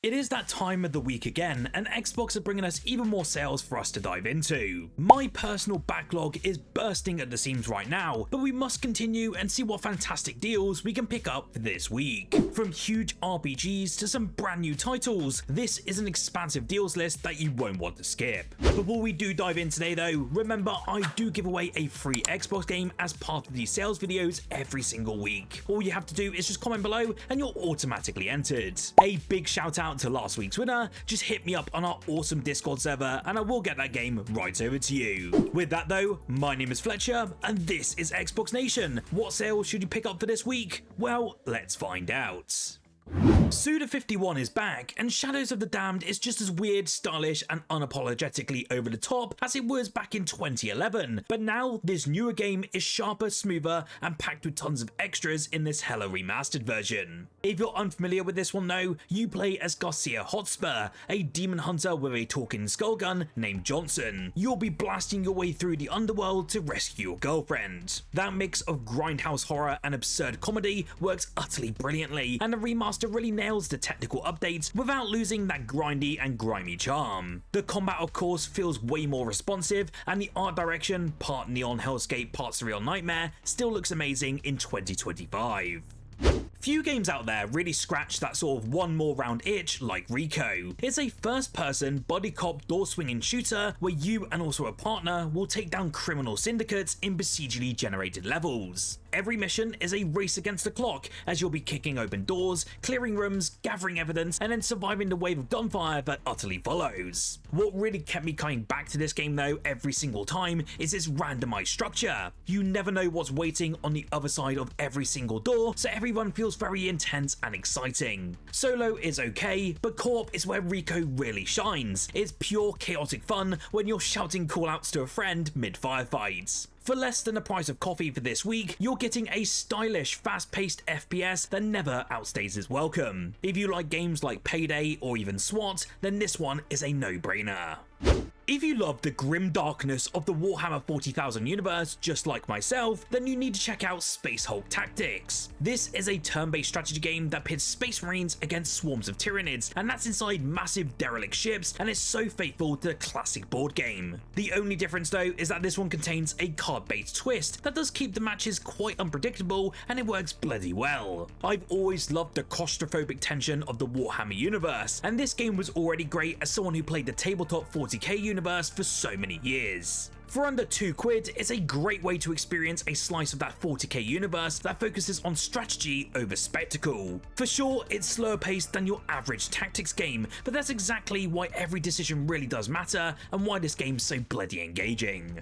It is that time of the week again, and Xbox are bringing us even more sales for us to dive into. My personal backlog is bursting at the seams right now, but we must continue and see what fantastic deals we can pick up this week. From huge RPGs to some brand new titles, this is an expansive deals list that you won't want to skip. Before we do dive in today though, remember I do give away a free Xbox game as part of these sales videos every single week. All you have to do is just comment below and you're automatically entered. A big shout out to last week's winner, just hit me up on our awesome Discord server and I will get that game right over to you. With that though, my name is Fletcher and this is Xbox Nation. What sales should you pick up for this week? Well, let's find out. Suda 51 is back, and Shadows of the Damned is just as weird, stylish, and unapologetically over the top as it was back in 2011, but now this newer game is sharper, smoother, and packed with tons of extras in this hella remastered version. If you're unfamiliar with this one though, you play as Garcia Hotspur, a demon hunter with a talking skull gun named Johnson. You'll be blasting your way through the underworld to rescue your girlfriend. That mix of grindhouse horror and absurd comedy works utterly brilliantly, and the remaster really nails the technical updates without losing that grindy and grimy charm. The combat of course feels way more responsive, and the art direction, part neon hellscape, part surreal nightmare, still looks amazing in 2025. Few games out there really scratch that sort of one more round itch like RICO. It's a first-person buddy cop door-swinging shooter where you and also a partner will take down criminal syndicates in procedurally generated levels. Every mission is a race against the clock as you'll be kicking open doors, clearing rooms, gathering evidence, and then surviving the wave of gunfire that utterly follows. What really kept me coming back to this game though every single time is its randomized structure. You never know what's waiting on the other side of every single door, so every run feels very intense and exciting. Solo is okay, but co-op is where RICO really shines. It's pure chaotic fun when you're shouting callouts to a friend mid-firefights. For less than the price of coffee for this week, you're getting a stylish, fast-paced FPS that never outstays its welcome. If you like games like Payday or even SWAT, then this one is a no-brainer. If you love the grim darkness of the Warhammer 40,000 universe, just like myself, then you need to check out Space Hulk Tactics. This is a turn-based strategy game that pits space marines against swarms of Tyranids, and that's inside massive derelict ships, and is so faithful to the classic board game. The only difference though is that this one contains a card-based twist that does keep the matches quite unpredictable, and it works bloody well. I've always loved the claustrophobic tension of the Warhammer universe, and this game was already great as someone who played the tabletop 40k universe for so many years. For under £2, it's a great way to experience a slice of that 40k universe that focuses on strategy over spectacle. For sure, it's slower paced than your average tactics game, but that's exactly why every decision really does matter and why this game's so bloody engaging.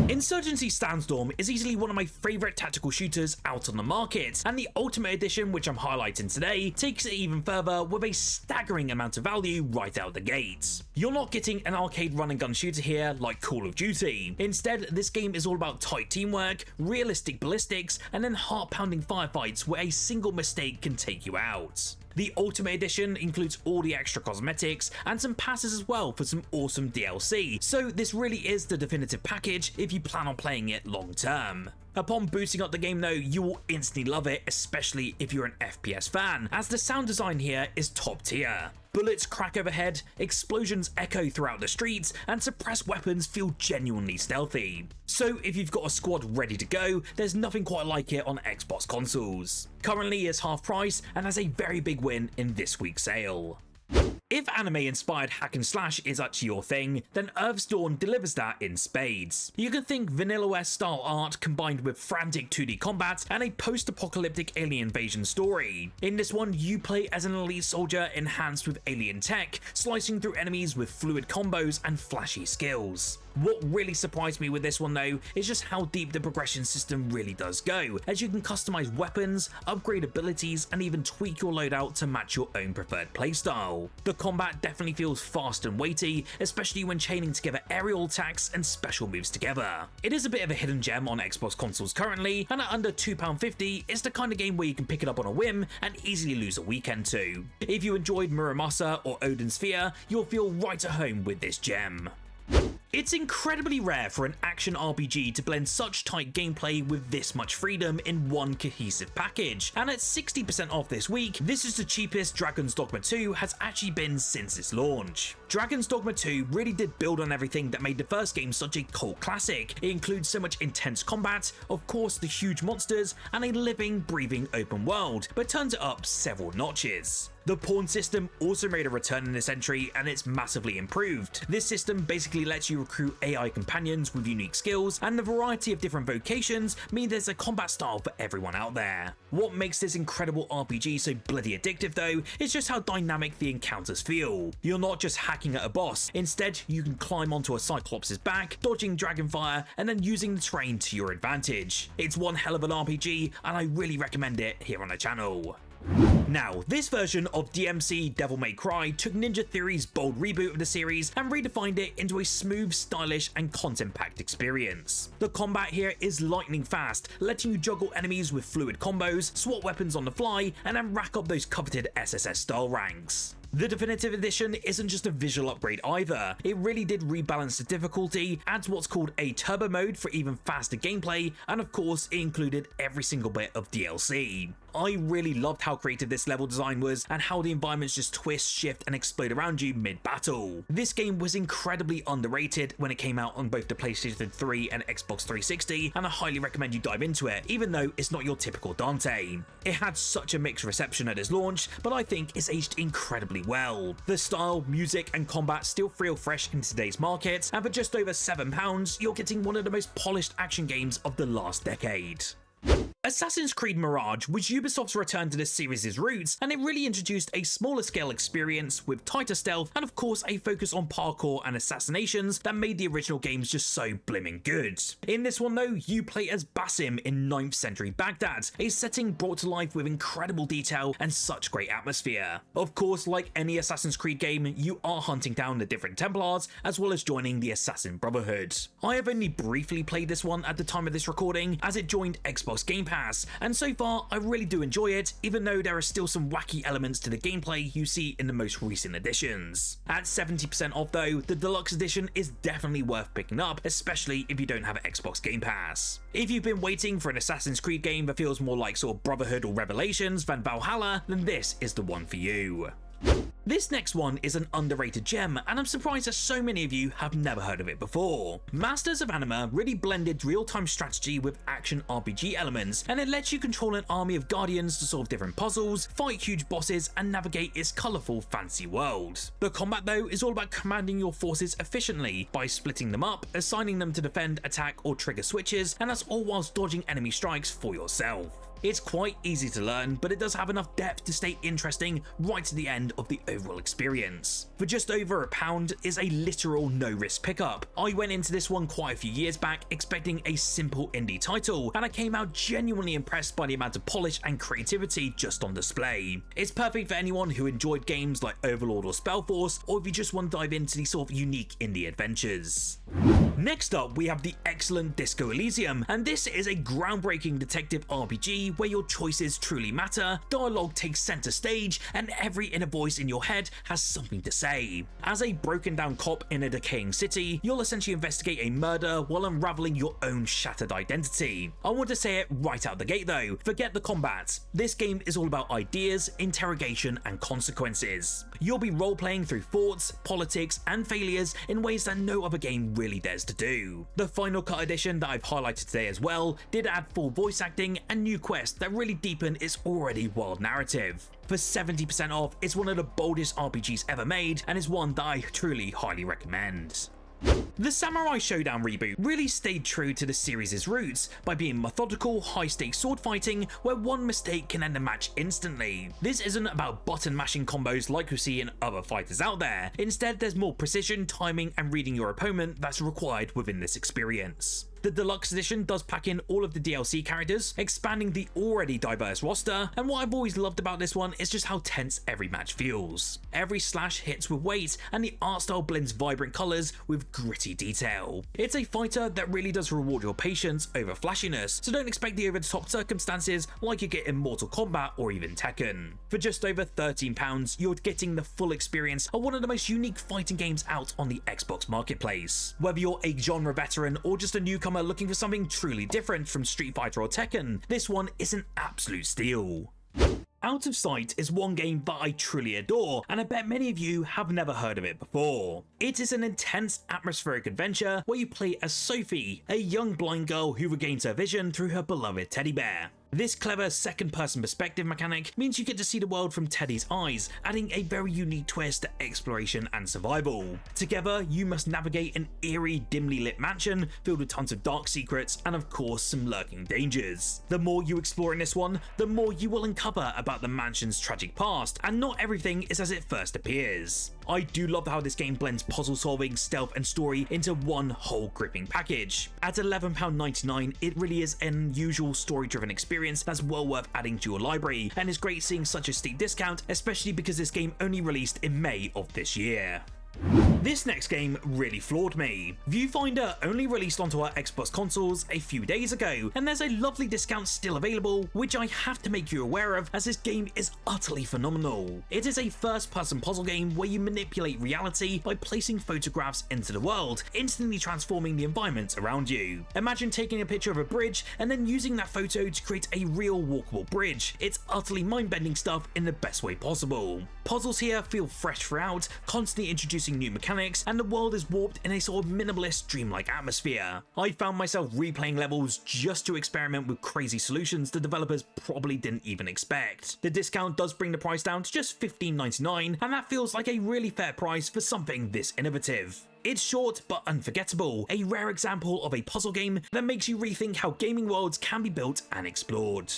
Insurgency Sandstorm is easily one of my favourite tactical shooters out on the market, and the Ultimate Edition, which I'm highlighting today, takes it even further with a staggering amount of value right out the gate. You're not getting an arcade run and gun shooter here like Call of Duty. Instead, this game is all about tight teamwork, realistic ballistics, and then heart-pounding firefights where a single mistake can take you out. The Ultimate Edition includes all the extra cosmetics and some passes as well for some awesome DLC, so this really is the definitive package if you plan on playing it long term. Upon booting up the game though, you will instantly love it, especially if you're an FPS fan, as the sound design here is top tier. Bullets crack overhead, explosions echo throughout the streets, and suppressed weapons feel genuinely stealthy. So if you've got a squad ready to go, there's nothing quite like it on Xbox consoles. Currently it's half price and has a very big win in this week's sale. If anime-inspired hack and slash is actually your thing, then Earth's Dawn delivers that in spades. You can think Vanilla West style art combined with frantic 2D combat and a post-apocalyptic alien invasion story. In this one, you play as an elite soldier enhanced with alien tech, slicing through enemies with fluid combos and flashy skills. What really surprised me with this one though is just how deep the progression system really does go, as you can customize weapons, upgrade abilities, and even tweak your loadout to match your own preferred playstyle. The combat definitely feels fast and weighty, especially when chaining together aerial attacks and special moves together. It is a bit of a hidden gem on Xbox consoles currently, and at under £2.50, it's the kind of game where you can pick it up on a whim and easily lose a weekend to. If you enjoyed Muramasa or Odin Sphere, you'll feel right at home with this gem. It's incredibly rare for an action RPG to blend such tight gameplay with this much freedom in one cohesive package, and at 60% off this week, this is the cheapest Dragon's Dogma 2 has actually been since its launch. Dragon's Dogma 2 really did build on everything that made the first game such a cult classic. It includes so much intense combat, of course the huge monsters, and a living, breathing open world, but turns it up several notches. The pawn system also made a return in this entry, and it's massively improved. This system basically lets you recruit AI companions with unique skills, and the variety of different vocations mean there's a combat style for everyone out there. What makes this incredible RPG so bloody addictive though, is just how dynamic the encounters feel. You're not just hacking at a boss, instead you can climb onto a Cyclops' back, dodging dragonfire, and then using the terrain to your advantage. It's one hell of an RPG, and I really recommend it here on the channel. Now, this version of DMC Devil May Cry took Ninja Theory's bold reboot of the series and redefined it into a smooth, stylish, and content-packed experience. The combat here is lightning fast, letting you juggle enemies with fluid combos, swap weapons on the fly, and then rack up those coveted SSS style ranks. The Definitive Edition isn't just a visual upgrade either, it really did rebalance the difficulty, adds what's called a turbo mode for even faster gameplay, and of course it included every single bit of DLC. I really loved how creative this level design was and how the environments just twist, shift, and explode around you mid-battle. This game was incredibly underrated when it came out on both the PlayStation 3 and Xbox 360, and I highly recommend you dive into it, even though it's not your typical Dante. It had such a mixed reception at its launch, but I think it's aged incredibly well. The style, music, and combat still feel fresh in today's market, and for just over £7, you're getting one of the most polished action games of the last decade. Assassin's Creed Mirage was Ubisoft's return to this series' roots, and it really introduced a smaller scale experience with tighter stealth and of course a focus on parkour and assassinations that made the original games just so blimmin' good. In this one though, you play as Basim in 9th century Baghdad, a setting brought to life with incredible detail and such great atmosphere. Of course, like any Assassin's Creed game, you are hunting down the different Templars as well as joining the Assassin Brotherhood. I have only briefly played this one at the time of this recording as it joined Xbox Game Pass, and so far I really do enjoy it, even though there are still some wacky elements to the gameplay you see in the most recent editions. At 70% off though, the deluxe edition is definitely worth picking up, especially if you don't have Xbox Game Pass. If you've been waiting for an Assassin's Creed game that feels more like sort of Brotherhood or Revelations than Valhalla, then this is the one for you. This next one is an underrated gem, and I'm surprised that so many of you have never heard of it before. Masters of Anima really blended real-time strategy with action RPG elements, and it lets you control an army of guardians to solve different puzzles, fight huge bosses, and navigate its colourful fantasy world. The combat though is all about commanding your forces efficiently by splitting them up, assigning them to defend, attack, or trigger switches, and that's all whilst dodging enemy strikes for yourself. It's quite easy to learn, but it does have enough depth to stay interesting right to the end of the overall experience. For just over £1 is a literal no-risk pickup. I went into this one quite a few years back expecting a simple indie title, and I came out genuinely impressed by the amount of polish and creativity just on display. It's perfect for anyone who enjoyed games like Overlord or Spellforce, or if you just want to dive into these sort of unique indie adventures. Next up, we have the excellent Disco Elysium, and this is a groundbreaking detective RPG where your choices truly matter, dialogue takes center stage, and every inner voice in your head has something to say. As a broken down cop in a decaying city, you'll essentially investigate a murder while unraveling your own shattered identity. I want to say it right out the gate though, forget the combat. This game is all about ideas, interrogation, and consequences. You'll be role-playing through thoughts, politics, and failures in ways that no other game really dares to do. The Final Cut edition that I've highlighted today as well did add full voice acting and new quests that really deepen its already wild narrative. For 70% off, it's one of the boldest RPGs ever made, and is one that I truly highly recommend. The Samurai Shodown reboot really stayed true to the series' roots by being methodical, high-stakes sword fighting where one mistake can end a match instantly. This isn't about button mashing combos like we see in other fighters out there. Instead, there's more precision, timing, and reading your opponent that's required within this experience. The deluxe edition does pack in all of the DLC characters, expanding the already diverse roster, and what I've always loved about this one is just how tense every match feels. Every slash hits with weight, and the art style blends vibrant colours with gritty detail. It's a fighter that really does reward your patience over flashiness, so don't expect the over-the-top circumstances like you get in Mortal Kombat or even Tekken. For just over £13, you're getting the full experience of one of the most unique fighting games out on the Xbox marketplace. Whether you're a genre veteran or just a newcomer looking for something truly different from Street Fighter or Tekken, this one is an absolute steal. Out of Sight is one game that I truly adore, and I bet many of you have never heard of it before. It is an intense atmospheric adventure where you play as Sophie, a young blind girl who regains her vision through her beloved teddy bear. This clever second-person perspective mechanic means you get to see the world from Teddy's eyes, adding a very unique twist to exploration and survival. Together, you must navigate an eerie, dimly lit mansion filled with tons of dark secrets and of course some lurking dangers. The more you explore in this one, the more you will uncover about the mansion's tragic past, and not everything is as it first appears. I do love how this game blends puzzle solving, stealth and story into one whole gripping package. At £11.99, it really is an unusual story-driven experience that's well worth adding to your library, and it's great seeing such a steep discount, especially because this game only released in May of this year. This next game really floored me. Viewfinder only released onto our Xbox consoles a few days ago, and there's a lovely discount still available, which I have to make you aware of as this game is utterly phenomenal. It is a first-person puzzle game where you manipulate reality by placing photographs into the world, instantly transforming the environment around you. Imagine taking a picture of a bridge and then using that photo to create a real walkable bridge. It's utterly mind-bending stuff in the best way possible. Puzzles here feel fresh throughout, constantly introducing new mechanics, and the world is warped in a sort of minimalist, dreamlike atmosphere. I found myself replaying levels just to experiment with crazy solutions the developers probably didn't even expect. The discount does bring the price down to just $15.99, and that feels like a really fair price for something this innovative. It's short but unforgettable, a rare example of a puzzle game that makes you rethink how gaming worlds can be built and explored.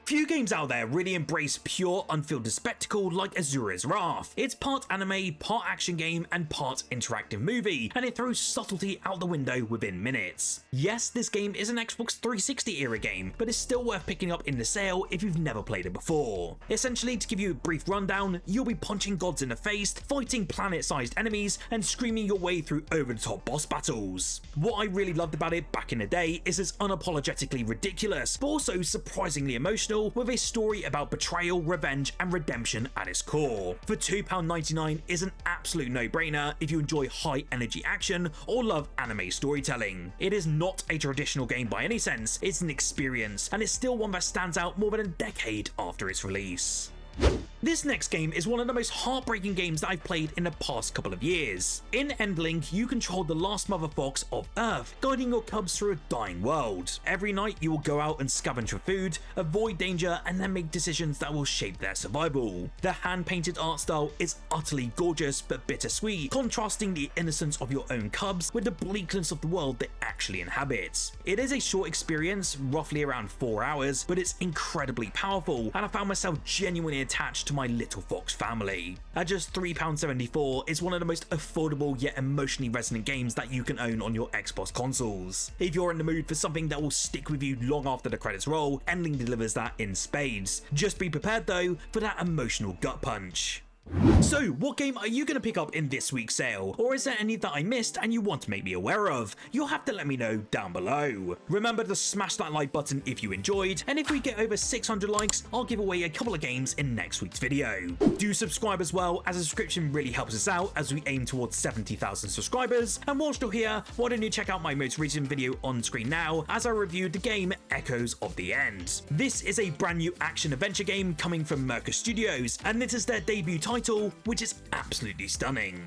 Few games out there really embrace pure, unfiltered spectacle like Asuras Wrath. It's part anime, part action game, and part interactive movie, and it throws subtlety out the window within minutes. Yes, this game is an Xbox 360 era game, but it's still worth picking up in the sale if you've never played it before. Essentially, to give you a brief rundown, you'll be punching gods in the face, fighting planet-sized enemies, and screaming your way through over-the-top boss battles. What I really loved about it back in the day is it's unapologetically ridiculous, but also surprisingly emotional, with a story about betrayal, revenge, and redemption at its core. For £2.99 is an absolute no-brainer if you enjoy high-energy action or love anime storytelling. It is not a traditional game by any sense, it's an experience, and it's still one that stands out more than a decade after its release. This next game is one of the most heartbreaking games that I've played in the past couple of years. In Endling, you control the last mother fox of Earth, guiding your cubs through a dying world. Every night you will go out and scavenge for food, avoid danger, and then make decisions that will shape their survival. The hand-painted art style is utterly gorgeous but bittersweet, contrasting the innocence of your own cubs with the bleakness of the world they actually inhabit. It is a short experience, roughly around 4 hours, but it's incredibly powerful, and I found myself genuinely attached to my little fox family. At just £3.74, it's one of the most affordable yet emotionally resonant games that you can own on your Xbox consoles. If you're in the mood for something that will stick with you long after the credits roll, Endling delivers that in spades. Just be prepared though for that emotional gut punch. So, what game are you going to pick up in this week's sale? Or is there any that I missed and you want to make me aware of? You'll have to let me know down below. Remember to smash that like button if you enjoyed, and if we get over 600 likes, I'll give away a couple of games in next week's video. Do subscribe as well, as a subscription really helps us out as we aim towards 70,000 subscribers. And whilst you're here, why don't you check out my most recent video on screen now as I reviewed the game Echoes of the End. This is a brand new action-adventure game coming from Mirage Studios, and this is their debut title, which is absolutely stunning.